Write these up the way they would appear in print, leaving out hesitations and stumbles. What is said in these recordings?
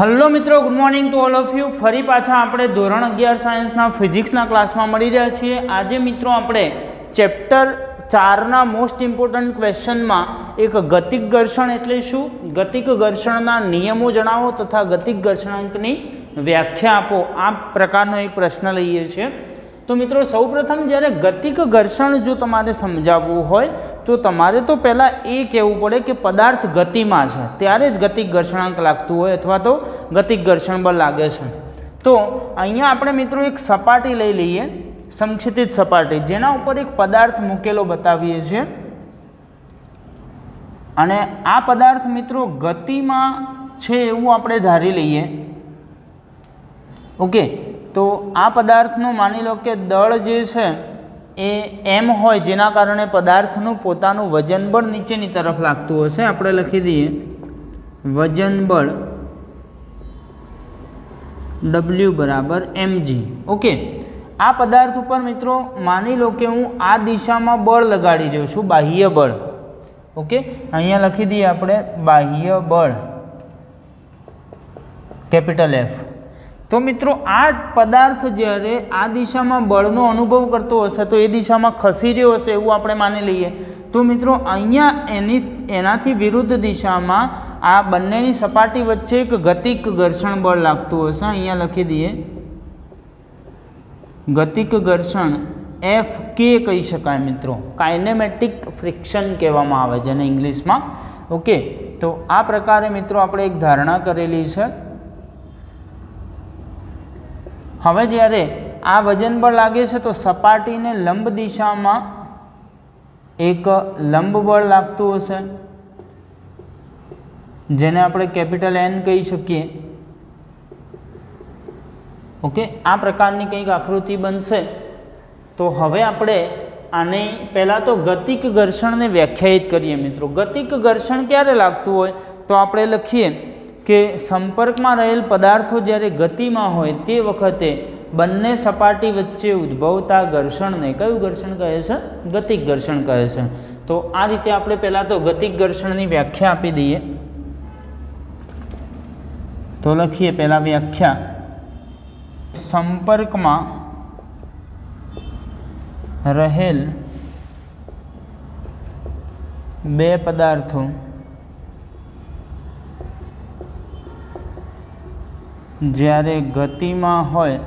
Hello મિત્રો, good morning to all of you. ફરી પાછા આપણે ધોરણ 11 સાયન્સના ફિઝિક્સના ક્લાસમાં મળી રહ્યા છીએ. આજે મિત્રો આપણે ચેપ્ટર 4ના મોસ્ટ ઇમ્પોર્ટન્ટ ક્વેશ્ચનમાં એક ગતિક ઘર્ષણ એટલે શું, ગતિક ઘર્ષણના નિયમો જણાવો તથા ગતિક ઘર્ષણાંકની વ્યાખ્યા આપો, આ પ્રકારનો એક પ્રશ્ન લઈએ છીએ. તો મિત્રો સૌપ્રથમ જ્યારે ગતિક ઘર્ષણ જો તમારે સમજાવવું હોય તો તમારે તો પહેલાં એ કહેવું પડે કે પદાર્થ ગતિમાં છે ત્યારે જ ગતિક ઘર્ષણાંક લાગતું હોય અથવા તો ગતિક ઘર્ષણ બળ લાગે છે. તો અહીંયા આપણે મિત્રો એક સપાટી લઈ લઈએ, સમક્ષિતિજ સપાટી, જેના ઉપર એક પદાર્થ મૂકેલો બતાવીએ છીએ અને આ પદાર્થ મિત્રો ગતિમાં છે એવું આપણે ધારી લઈએ. ઓકે, તો આ પદાર્થનું માની લો કે દળ જે છે એ એમ હોય, જેના કારણે પદાર્થનું પોતાનું વજન બળ નીચેની તરફ લાગતું હશે. આપણે લખી દઈએ વજન બળ W બરાબર mg. ઓકે, આ પદાર્થ ઉપર મિત્રો માની લો કે હું આ દિશામાં બળ લગાડી રહ્યો છું, બાહ્ય બળ. ઓકે, અહીંયા લખી દઈએ આપણે બાહ્ય બળ કેપિટલ F. તો મિત્રો આ પદાર્થ જ્યારે આ દિશામાં બળનો અનુભવ કરતો હશે તો એ દિશામાં ખસી રહ્યો હશે એવું આપણે માની લઈએ. તો મિત્રો અહીંયા એનાથી વિરુદ્ધ દિશામાં આ બંનેની સપાટી વચ્ચે એક ગતિક ઘર્ષણ બળ લાગતું હશે. અહીંયા લખી દઈએ ગતિક ઘર્ષણ FK કહી શકાય મિત્રો, કાઇનેમેટિક ફ્રિક્શન કહેવામાં આવે જેને ઇંગ્લિશમાં. ઓકે, તો આ પ્રકારે મિત્રો આપણે એક ધારણા કરેલી છે. હવે જ્યારે આ વજન બળ લાગે છે તો સપાટીને લંબ દિશામાં એક લંબ બળ લાગતું હશે જેને આપણે કેપિટલ N કહી શકીએ. ઓકે, આ પ્રકારની કંઈક આકૃતિ બનશે. તો હવે આપણે આને પહેલાં તો ગતિક ઘર્ષણને વ્યાખ્યાયિત કરીએ મિત્રો. ગતિક ઘર્ષણ ક્યારે લાગતું હોય તો આપણે લખીએ કે સંપર્કમાં રહેલ પદાર્થો જ્યારે ગતિમાં હોય તે વખતે બંને સપાટી વચ્ચે ઉદ્ભવતા ઘર્ષણને કયું ઘર્ષણ કહે છે? ગતિક ઘર્ષણ કહે છે. તો આ રીતે આપણે પહેલાં તો ગતિક ઘર્ષણની વ્યાખ્યા આપી દઈએ. તો લખીએ પહેલાં વ્યાખ્યા: સંપર્કમાં રહેલ બે પદાર્થો જ્યારે ગતિમાં હોય,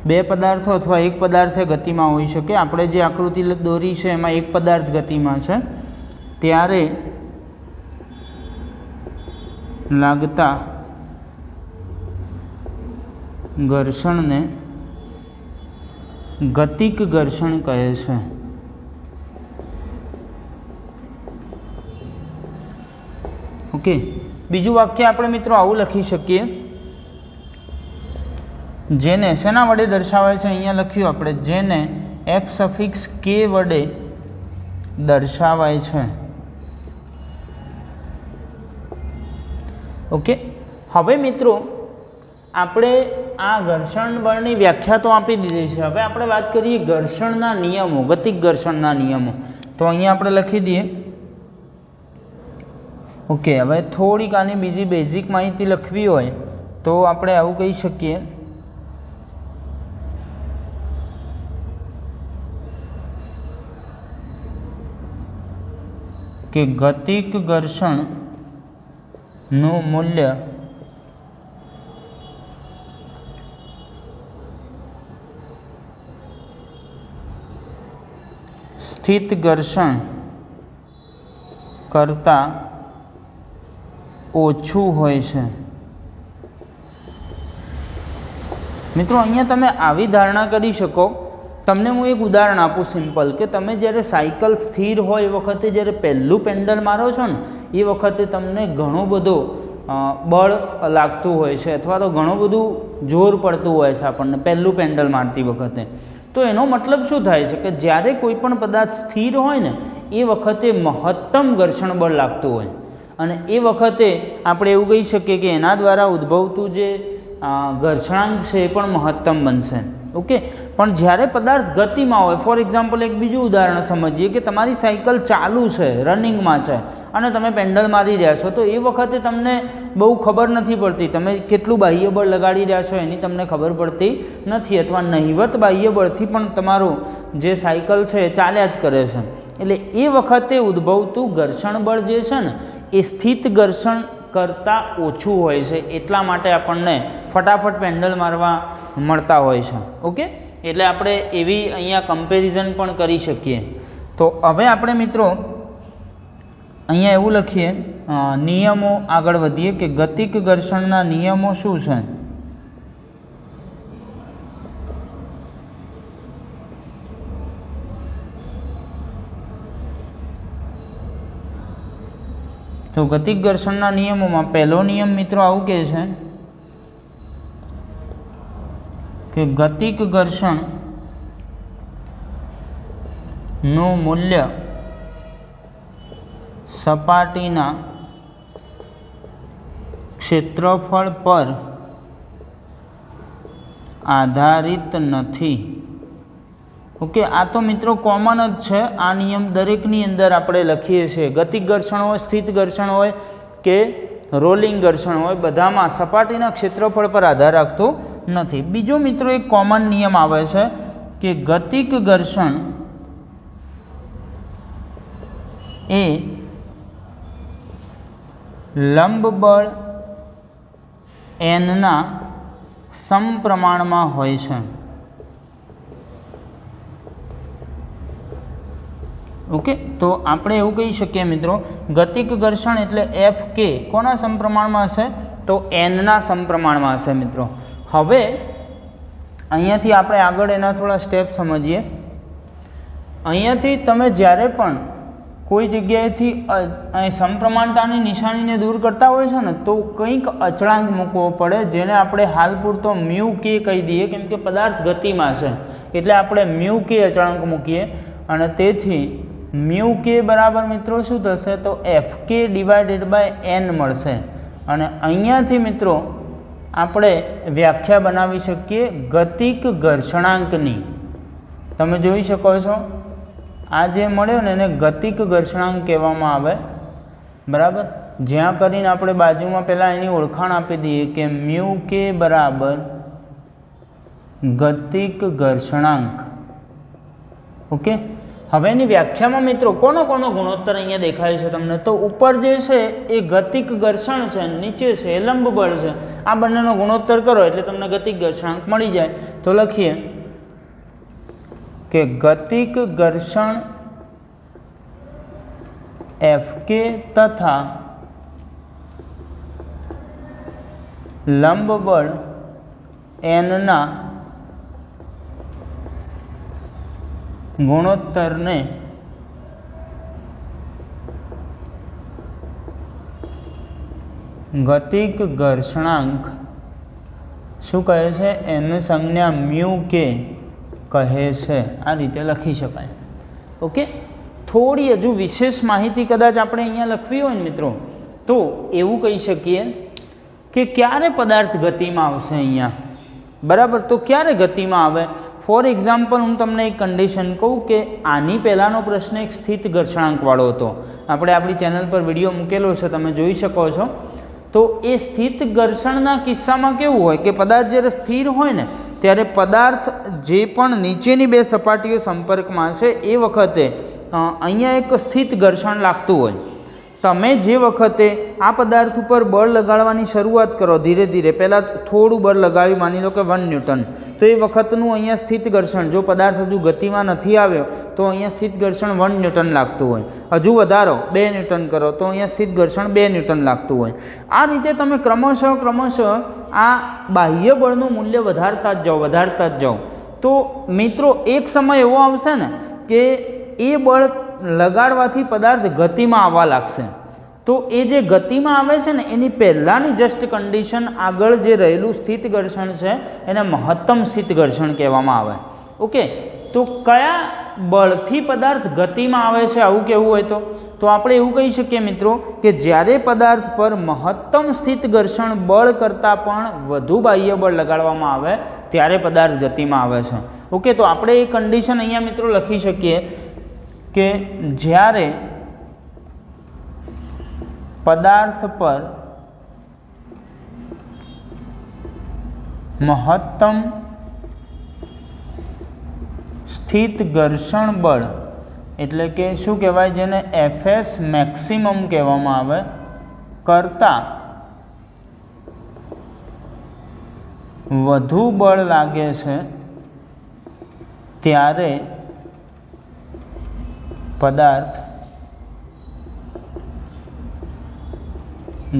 બે પદાર્થો અથવા એક પદાર્થ ગતિમાં હોઈ શકે. આપણે જે આકૃતિ દોરી છે એમાં એક પદાર્થ ગતિમાં છે, ત્યારે લાગતા ઘર્ષણને ગતિક ઘર્ષણ કહે છે. ઓકે, બીજું વાક્ય આપણે મિત્રો આવું લખી શકીએ, જેને શેના વડે દર્શાવાય છે? અહીંયા લખ્યું આપણે, જેને F સફિક્સ K વડે દર્શાવાય છે. ઓકે, હવે મિત્રો આપણે આ ઘર્ષણ બળની વ્યાખ્યા તો આપી દીધી છે. હવે આપણે વાત કરીએ ઘર્ષણના નિયમો, ગતિક ઘર્ષણના નિયમો. તો અહીંયા આપણે લખી દઈએ. ઓકે, હવે થોડીક આની બીજી બેઝિક માહિતી લખવી હોય તો આપણે આવું કહી શકીએ કે ગતિક ઘર્ષણનું મૂલ્ય સ્થિત ઘર્ષણ કરતાં ઓછું હોય છે. મિત્રો અહીંયા તમે આવી ધારણા કરી શકો. તમને હું એક ઉદાહરણ આપું સિમ્પલ, કે તમે જ્યારે સાયકલ સ્થિર હોય એ વખતે જ્યારે પહેલું પેન્ડલ મારો છો ને એ વખતે તમને ઘણું બધું બળ લાગતું હોય છે અથવા તો ઘણું બધું જોર પડતું હોય છે આપણને પહેલું પેન્ડલ મારતી વખતે. તો એનો મતલબ શું થાય છે કે જ્યારે કોઈ પણ પદાર્થ સ્થિર હોય ને એ વખતે મહત્તમ ઘર્ષણ બળ લાગતું હોય અને એ વખતે આપણે એવું કહી શકીએ કે એના દ્વારા ઉદ્ભવતું જે ઘર્ષણાંક છે એ પણ મહત્તમ બનશે. ઓકે, પણ જ્યારે પદાર્થ ગતિમાં હોય, ફોર એક્ઝામ્પલ એક બીજું ઉદાહરણ સમજીએ કે તમારી સાયકલ ચાલુ છે, રનિંગમાં છે અને તમે પેન્ડલ મારી રહ્યા છો, તો એ વખતે તમને બહુ ખબર નથી પડતી, તમે કેટલું બાહ્ય બળ લગાડી રહ્યા છો એની તમને ખબર પડતી નથી, અથવા નહિવત બાહ્ય બળથી પણ તમારું જે સાયકલ છે એ ચાલ્યા જ કરે છે. એટલે એ વખતે ઉદ્ભવતું ઘર્ષણ બળ જે છે ને એ સ્થિત ઘર્ષણ કરતાં ઓછું હોય છે, એટલા માટે આપણને ફટાફટ પેન્ડલ મારવા મળતા હોય છે. ઓકે, એટલે આપણે એવી અહીંયા કમ્પેરિઝન પણ કરી શકીએ. તો હવે આપણે મિત્રો અહીંયા એવું લખીએ, નિયમો આગળ વધીએ કે ગતિક ઘર્ષણના નિયમો શું છે. તો ગતિક ઘર્ષણના નિયમોમાં પહેલો નિયમ મિત્રો આવું કહે છે કે ગતિક ઘર્ષણ નું મૂલ્ય સપાટીના ક્ષેત્રફળ પર આધારિત નથી. ઓકે, આ તો મિત્રો કોમન જ છે, આ નિયમ દરેકની અંદર આપણે લખીએ છીએ. ગતિક ઘર્ષણ હોય, સ્થિત ઘર્ષણ હોય કે રોલિંગ ઘર્ષણ હોય, બધામાં સપાટીના ક્ષેત્રફળ પર આધાર રાખતો નથી. બીજો મિત્રો એક કોમન નિયમ આવે છે કે ગતિક ઘર્ષણ એ લંબ બળ એનના સમપ્રમાણમાં હોય છે. ઓકે, તો આપણે એવું કહી શકીએ મિત્રો, ગતિક ઘર્ષણ એટલે એફ કે કોના સમપ્રમાણમાં હશે, તો એનના સમપ્રમાણમાં હશે મિત્રો. હવે અહીંયાથી આપણે આગળ એના થોડા સ્ટેપ સમજીએ. અહીંયાથી તમે જ્યારે પણ કોઈ જગ્યાએથી સમપ્રમાણતાની નિશાનીને દૂર કરતા હોય છે ને, તો કંઈક અચળાંક મૂકવો પડે, જેને આપણે હાલ પૂરતો મ્યુ કે કહી દઈએ, કેમ કે પદાર્થ ગતિમાં છે એટલે આપણે મ્યુ કે અચળાંક મૂકીએ. અને તેથી મ્યુ કે બરાબર મિત્રો શું થશે, તો એફ કે ડિવાઇડેડ બાય એન મળશે. અને અહીંયાથી મિત્રો આપણે વ્યાખ્યા બનાવી શકીએ ગતિક ઘર્ષણાંકની. તમે જોઈ શકો છો, આ જે મળ્યો ને એને ગતિક ઘર્ષણાંક કહેવામાં આવે, બરાબર. જ્યાં કરીને આપણે બાજુમાં પહેલાં એની ઓળખાણ આપી દઈએ કે મ્યુ કે બરાબર ગતિક ઘર્ષણાંક. ઓકે, હવે એની વ્યાખ્યામાં મિત્રો કોનો ગુણોત્તર અહીંયા દેખાય છે તમને, તો ઉપર જે છે એ ગતિક ઘર્ષણ છે, નીચે છે એ લંબ બળ છે. આ બંનેનો ગુણોત્તર કરો એટલે તમને ગતિક ઘર્ષણાંક મળી જાય. તો લખીએ કે ગતિક ઘર્ષણ એફ કે તથા લંબ બળ એનના ગુણોત્તરને ગતિક ઘર્ષણાંક શું કહે છે, એની સંજ્ઞા મ્યુ કે કહે છે. આ રીતે લખી શકાય. ઓકે, થોડી હજુ વિશેષ માહિતી કદાચ આપણે અહીંયા લખવી હોય ને મિત્રો, તો એવું કહી શકીએ કે ક્યારે પદાર્થ ગતિમાં આવશે અહીંયા, બરાબર. તો ક્યારે ગતિમાં આવે, ફોર એક્ઝામ્પલ હું તમને એક કન્ડિશન કહું કે આની પહેલાંનો પ્રશ્ન એક સ્થિત ઘર્ષણાંકવાળો હતો. આપણે આપણી ચેનલ પર વિડીયો મૂકેલો છે, તમે જોઈ શકો છો. તો એ સ્થિત ઘર્ષણના કિસ્સામાં કેવું હોય કે પદાર્થ જ્યારે સ્થિર હોય ને ત્યારે પદાર્થ જે પણ નીચેની બે સપાટીઓ સંપર્કમાં છે એ વખતે અહીંયા એક સ્થિત ઘર્ષણ લાગતું હોય. તમે જે વખતે આ પદાર્થ ઉપર બળ લગાડવાની શરૂઆત કરો, ધીરે ધીરે પહેલાં થોડું બળ લગાવી, માની લો કે 1 ન્યૂટન, તો એ વખતનું અહીંયા સ્થિત ઘર્ષણ, જો પદાર્થ હજુ ગતિમાં નથી આવ્યો તો અહીંયા સ્થિત ઘર્ષણ 1 ન્યૂટન લાગતું હોય. હજુ વધારો 2 ન્યૂટન કરો તો અહીંયા સ્થિત ઘર્ષણ 2 ન્યૂટન લાગતું હોય. આ રીતે તમે ક્રમશઃ આ બાહ્ય બળનું મૂલ્ય વધારતા જ જાઓ. તો મિત્રો એક સમય એવો આવશે ને કે એ બળ લગાડવાથી પદાર્થ ગતિમાં આવવા લાગશે. તો એ જે ગતિમાં આવે છે ને એની પહેલાંની જસ્ટ કન્ડિશન આગળ જે રહેલું સ્થિત ઘર્ષણ છે એને મહત્તમ સ્થિત ઘર્ષણ કહેવામાં આવે. ઓકે, તો કયા બળથી પદાર્થ ગતિમાં આવે છે આવું કહેવું હોય તો આપણે એવું કહી શકીએ મિત્રો કે જ્યારે પદાર્થ પર મહત્તમ સ્થિત ઘર્ષણ બળ કરતાં પણ વધુ બાહ્ય બળ લગાડવામાં આવે ત્યારે પદાર્થ ગતિમાં આવે છે. ઓકે, તો આપણે એ કન્ડિશન અહીંયા મિત્રો લખી શકીએ કે જ્યારે પદાર્થ પર મહત્તમ સ્થિત ઘર્ષણ બળ એટલે કે શું કહેવાય, જેને એફએસ મેક્સિમમ કહેવામાં આવે, કરતાં વધુ બળ લાગે છે ત્યારે પદાર્થ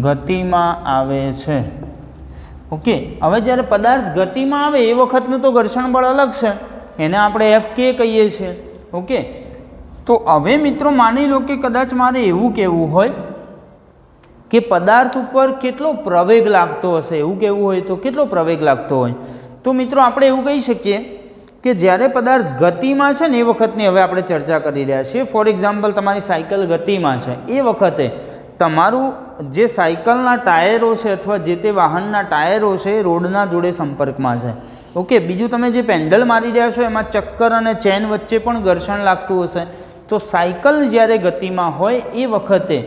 ગતિમાં આવે છે. ઓકે, હવે જ્યારે પદાર્થ ગતિમાં આવે એ વખતનું તો ઘર્ષણ બળ અલગ છે, એને આપણે એફ કે કહીએ છીએ. ઓકે, તો હવે મિત્રો માની લો કે કદાચ મારે એવું કહેવું હોય કે પદાર્થ ઉપર કેટલો પ્રવેગ લાગતો હશે, એવું કહેવું હોય તો કેટલો પ્રવેગ લાગતો હોય, તો મિત્રો આપણે એવું કહી શકીએ કે જ્યારે પદાર્થ ગતિમાં છે ને એ વખતની હવે આપણે ચર્ચા કરી રહ્યા છીએ. ફોર એક્ઝામ્પલ, તમારી સાયકલ ગતિમાં છે એ વખતે તમારું જે સાયકલના ટાયરો છે અથવા જે તે વાહનના ટાયરો છે એ રોડના જોડે સંપર્કમાં છે. ઓકે, બીજું તમે જે પેન્ડલ મારી રહ્યા છો એમાં ચક્કર અને ચેન વચ્ચે પણ ઘર્ષણ લાગતું હશે. તો સાયકલ જ્યારે ગતિમાં હોય એ વખતે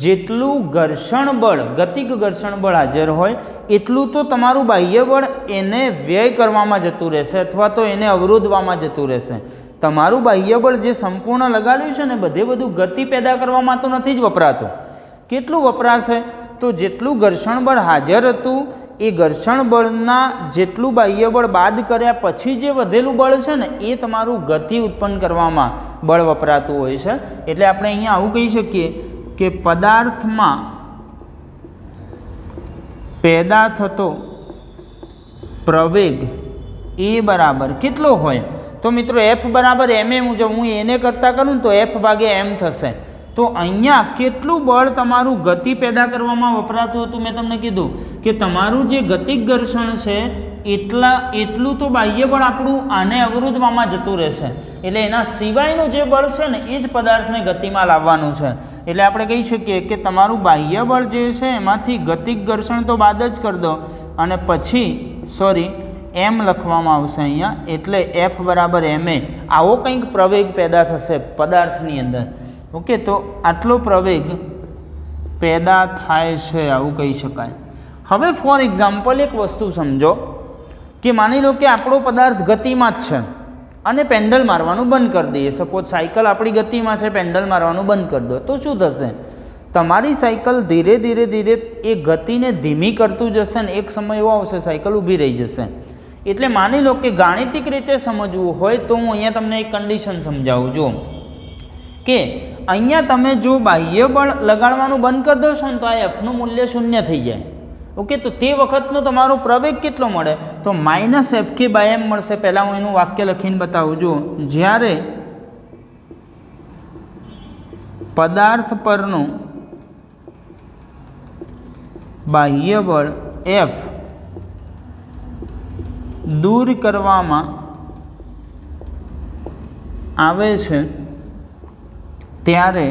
જેટલું ઘર્ષણ બળ, ગતિક ઘર્ષણ બળ હાજર હોય એટલું તો તમારું બાહ્ય બળ એને વ્યય કરવામાં જતું રહેશે અથવા તો એને અવરોધવામાં જતું રહેશે. તમારું બાહ્ય બળ જે સંપૂર્ણ લગાડ્યું છે ને બધે બધું ગતિ પેદા કરવામાં તો નથી જ વપરાતું. કેટલું વપરાશે? તો જેટલું ઘર્ષણ બળ હાજર હતું એ ઘર્ષણ બળના જેટલું બાહ્ય બળ બાદ કર્યા પછી જે વધેલું બળ છે ને એ તમારું ગતિ ઉત્પન્ન કરવામાં બળ વપરાતું હોય છે. એટલે આપણે અહીંયા આવું કહી શકીએ કે પદાર્થમાં પેદા થતો પ્રવેગ એ બરાબર કેટલો હોય? તો મિત્રો એફ બરાબર એમ એ મુજબ હું એને કરતાં કરું તો એફ ભાગે એમ થશે. તો અહીંયા કેટલું બળ તમારું ગતિ પેદા કરવામાં વપરાતું હતું? મેં તમને કીધું કે તમારું જે ગતિક ઘર્ષણ છે એટલું તો બાહ્ય બળ આપણું આને અવરોધવામાં જતું રહેશે. એટલે એના સિવાયનું જે બળ છે ને એ જ પદાર્થને ગતિમાં લાવવાનું છે. એટલે આપણે કહી શકીએ કે તમારું બાહ્ય બળ જે છે એમાંથી ગતિક ઘર્ષણ તો બાદ જ કરી દો અને પછી એમ લખવામાં આવશે અહીંયા. એટલે એફ બરાબર એમ એ આવો કંઈક પ્રવેગ પેદા થશે પદાર્થની અંદર. ઓકે, તો આટલો પ્રવેગ પેદા થાય છે આવું કહી શકાય. હવે ફોર એક્ઝામ્પલ એક વસ્તુ સમજો કે માની લો કે આપણો પદાર્થ ગતિમાં જ છે અને પેન્ડલ મારવાનું બંધ કરી દઈએ. સપોઝ સાયકલ આપણી ગતિમાં છે, પેન્ડલ મારવાનું બંધ કરી દો તો શું થશે? તમારી સાયકલ ધીરે ધીરે ધીરે એ ગતિને ધીમી કરતું જશે ને એક સમય એવો આવશે સાયકલ ઊભી રહી જશે. એટલે માની લો કે ગાણિતિક રીતે સમજવું હોય તો હું અહીંયા તમને એક કન્ડિશન સમજાવું. જો કે અહીંયા તમે જો બાહ્ય બળ લગાડવાનું બંધ કરી દો છો ને તો આ એફનું મૂલ્ય 0 થઈ જાય. ઓકે, તો તે વખતનો તમારો પ્રવેગ કેટલો મળે? તો -fk/m મળશે. પહેલાં હું એનું વાક્ય લખીને બતાવું. જો જ્યારે પદાર્થ પરનું બાહ્ય બળ F દૂર કરવામાં આવે છે ત્યારે,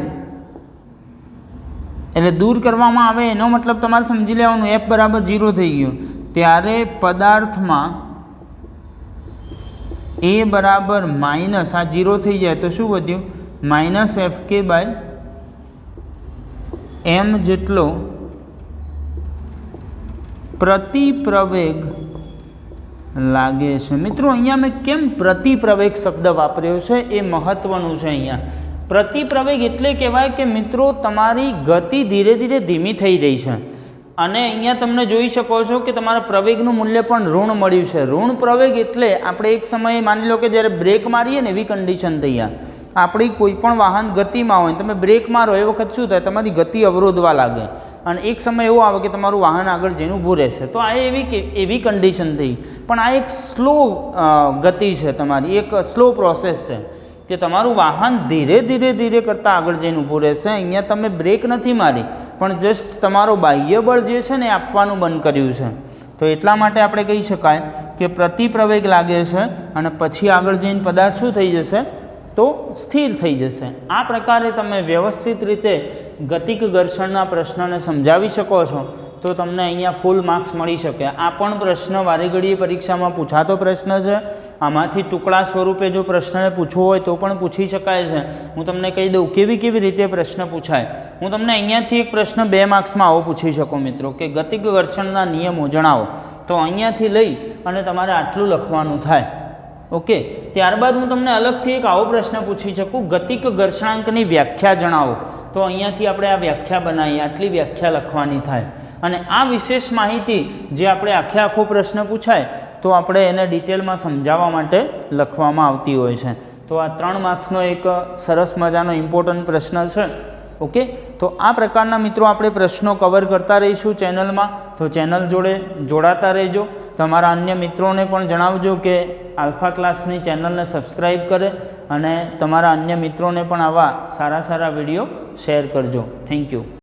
એટલે દૂર કરવામાં આવે એનો મતલબ તમારે સમજી લેવાનું F બરાબર 0 થઈ ગયો ત્યારે પદાર્થમાં A બરાબર માઇનસ આ 0 થઈ જાય તો શું વધ્યું? -fk/m જેટલો પ્રતિપ્રવેગ લાગે છે. મિત્રો અહીંયા મેં કેમ પ્રતિપ્રવેગ શબ્દ વાપર્યો છે એ મહત્વનું છે. અહીંયા પ્રતિપ્રવેગ એટલે કહેવાય કે મિત્રો તમારી ગતિ ધીરે ધીરે ધીમી થઈ રહી છે અને અહીંયા તમને જોઈ શકો છો કે તમારા પ્રવેગનું મૂલ્ય પણ ઋણ મળ્યું છે. ઋણ પ્રવેગ એટલે આપણે એક સમયે માની લો કે જ્યારે બ્રેક મારીએ ને એવી કન્ડિશન થઈ જાય. આપણી કોઈ પણ વાહન ગતિમાં હોય તમે બ્રેક મારો એ વખત શું થાય? તમારી ગતિ અવરોધવા લાગે અને એક સમય એવો આવે કે તમારું વાહન આગળ જઈને ઊભું રહેશે. તો આ એવી કન્ડિશન થઈ. પણ આ એક સ્લો ગતિ છે, તમારી એક સ્લો પ્રોસેસ છે કે તમારું વાહન ધીરે ધીરે ધીરે કરતાં આગળ જઈને ઊભું રહેશે. અહીંયા તમે બ્રેક નથી મારી પણ જસ્ટ તમારો બાહ્ય બળ જે છે ને એ આપવાનું બંધ કર્યું છે. તો એટલા માટે આપણે કહી શકાય કે પ્રતિપ્રવેગ લાગે છે અને પછી આગળ જઈને પદાર્થ શું થઈ જશે? તો સ્થિર થઈ જશે. આ પ્રકારે તમે વ્યવસ્થિત રીતે ગતિક ઘર્ષણના પ્રશ્નને સમજાવી શકો છો. તો તો તમને અહીંયા ફૂલ માર્ક્સ મળી શકે. આ પણ પ્રશ્ન વારે ઘડીએ પરીક્ષામાં પૂછાતો પ્રશ્ન છે. આમાંથી ટુકડા સ્વરૂપે જો પ્રશ્નને પૂછવો હોય તો પણ પૂછી શકાય છે. હું તમને કહી દઉં કેવી રીતે પ્રશ્ન પૂછાય. હું તમને અહીંયાથી એક પ્રશ્ન 2 માર્ક્સમાં આવો પૂછી શકું મિત્રો કે ગતિક ઘર્ષણના નિયમો જણાવો. તો અહીંયાથી લઈ અને તમારે આટલું લખવાનું થાય. ઓકે, ત્યારબાદ હું તમને અલગથી એક આવો પ્રશ્ન પૂછી શકું ગતિક ઘર્ષણાંકની વ્યાખ્યા જણાવો. તો અહીંયાથી આપણે આ વ્યાખ્યા બનાવીએ, આટલી વ્યાખ્યા લખવાની થાય. અને આ વિશેષ માહિતી જે આપણે આખો પ્રશ્ન પૂછાય તો આપણે એને ડિટેલમાં સમજાવવા માટે લખવામાં આવતી હોય છે. તો આ 3 માર્ક્સનો એક સરસ મજાનો ઇમ્પોર્ટન્ટ પ્રશ્ન છે. ઓકે, તો આ પ્રકારના મિત્રો આપણે પ્રશ્નો કવર કરતા રહીશું ચેનલમાં. તો ચેનલ જોડે જોડાતા રહેજો. તમારા અન્ય મિત્રોને પણ જણાવજો કે આલ્ફા ક્લાસની ચેનલને સબસ્ક્રાઈબ કરે અને તમારા અન્ય મિત્રોને પણ આવા સારા વિડીયો શેર કરજો. Thank you.